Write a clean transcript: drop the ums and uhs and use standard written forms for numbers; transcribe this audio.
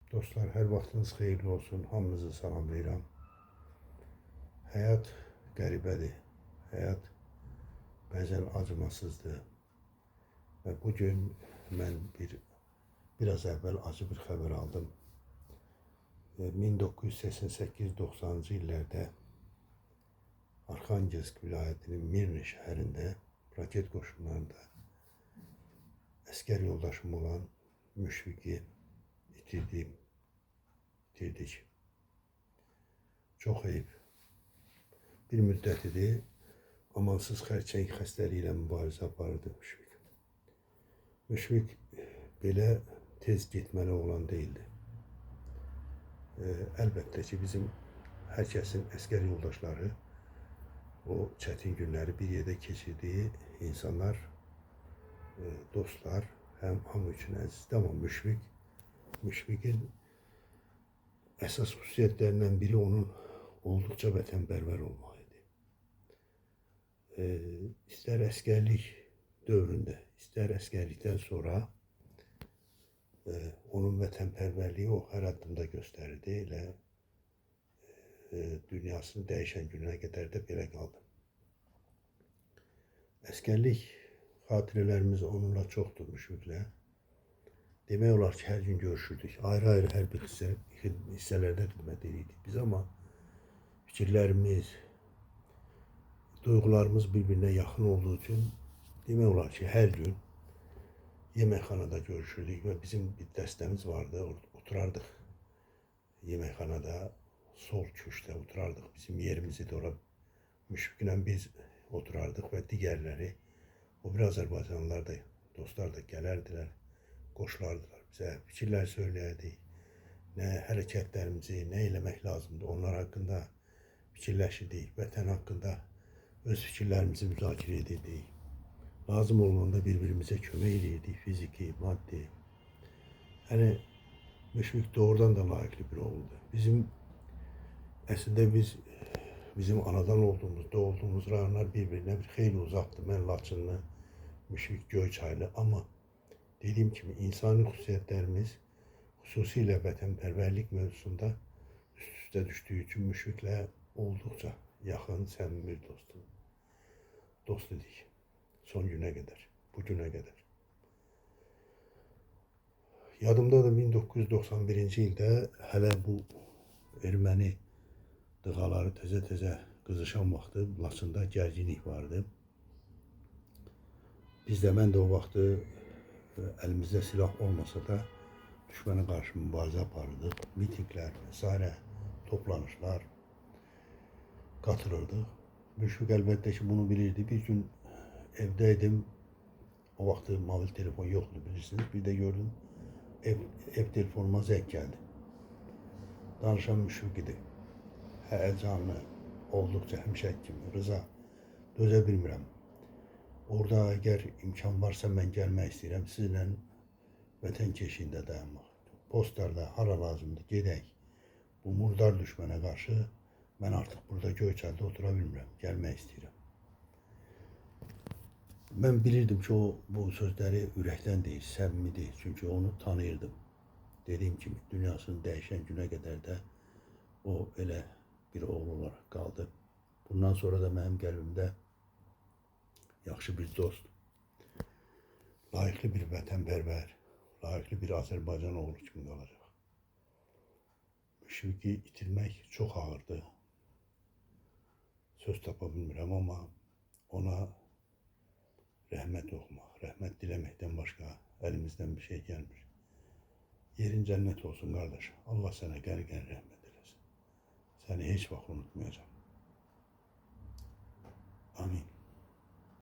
Dostlar, hər vaxtınız xeyirli olsun. Hamınızı salamlayıram. Həyat qəribədir. Həyat bəzən acımasızdır. Və bugün mən biraz əvvəl acı bir xəbər aldım. 1988-90-cı illərdə Arxangelsk vilayətinin Mirne şəhərində raket qoşunlarında əskər yoldaşım olan Müşfiqi itirdik. Çox eyib. Bir müddət idi, amansız xərçəng xəstəliyi ilə mübarizə aparırdı Müşfiq. Müşfiq belə tez getməli olan deyildi. Əlbəttə ki, bizim hər kəsin əskər yoldaşları o çətin günləri bir yerdə keçirdiyi insanlar, dostlar, həm hamı üçün əzizdir, amma Müşfiqin əsas xüsusiyyətlərindən biri onun olduqca vətənpərvər olmaq idi. İstər əskərlik dövründə, istər əskərlikdən sonra onun vətənpərvərliyi o hər addımda göstərirdi. Elə dünyasını dəyişən gününə qədər də belə qaldı. Əskərlik xatirələrimiz onunla çoxdur Müşfiqlə. Demək olar ki, hər gün görüşürdük. Ayrı-ayrı hər bir hissələrdə xidmət edirdik biz, amma fikirlərimiz, duyğularımız bir-birinə yaxın olduğu üçün demək olar ki, hər gün yeməkxanada görüşürdük və bizim bir dəstəmiz vardı. Oturardıq yeməkxanada, sol köşkdə oturardıq. Bizim yerimiz idi ora. Müşfiqlə biz oturardıq və digərləri, o bir Azərbaycanlılar da, dostlar da gələrdilər, qoşulardılar bizə, fikirlər söyləyərdik. Nə hərəkətlərimizi, nə eləmək lazımdır, onlar haqqında fikirləşirdik, vətən haqqında öz fikirlərimizi müzakirə edirdik. Lazım olmanda bir-birimizə kömək edirdik, fiziki, maddi. Yəni, Müşfiq doğrudan da layiqli bir oğuldu. Əslində bizim anadan doğulduğumuz rayonlar bir-birinə bir xeyli uzaqdır. Mən Laçınlı, Müşfiq Göyçaylı, amma dediyim kimi insani xüsusiyyətlərimiz, xüsusilə vətənpərvərlik mövzusunda üst-üstə düşdüyü üçün Müşfiqlə olduqca yaxın, səmimi bir dost idik. Son günə qədər, bu günə qədər. Yadımdadır 1991-ci ildə hələ bu erməni dığaları təzə-təzə qızışan vaxtı Laçında gərginlik vardı. Mən də o vaxtı əlimizdə silah olmasa da düşmənə qarşı mübarizə aparırdıq. Mitinglər və s. toplanışlar qatılırdıq. Müşfiq əlbəttə ki, bunu bilirdi. Bir gün evdəydim. O vaxtı mobil telefon yoxdur, bilirsiniz. Bir də gördüm, ev telefonuma zəng gəldi. Danışan Müşfiq idi. Həyəcanlı, olduqca həmişə kimi, Rıza, dözə bilmirəm. Orada əgər imkan varsa mən gəlmək istəyirəm, sizlə vətən keşiyində dayanmaq. Postlarda hara lazımdır, gedək. Bu murdar düşmənə qarşı mən artıq burada Göyçayda otura bilmirəm, gəlmək istəyirəm. Mən bilirdim ki, o bu sözləri ürəkdən deyir, səmimi deyir. Çünki onu tanıyırdım. Dediyim kimi, dünyasını dəyişən günə qədər də o elə bir oğul olaraq qaldı. Bundan sonra da mənim qəlbimdə yaxşı bir dost, layiqli bir vətənpərvər, layiqli bir Azərbaycan oğlu kimi qalacaq. Müşfiqi itirmək çox ağırdı. Söz tapa bilmirəm, amma ona rəhmət oxumaq, rəhmət diləməkdən başqa əlimizdən bir şey gəlmir. Yerin cənnət olsun, qardaş. Allah sənə qəni-qəni rəhmət eləsin. Səni heç vaxt unutmayacağım.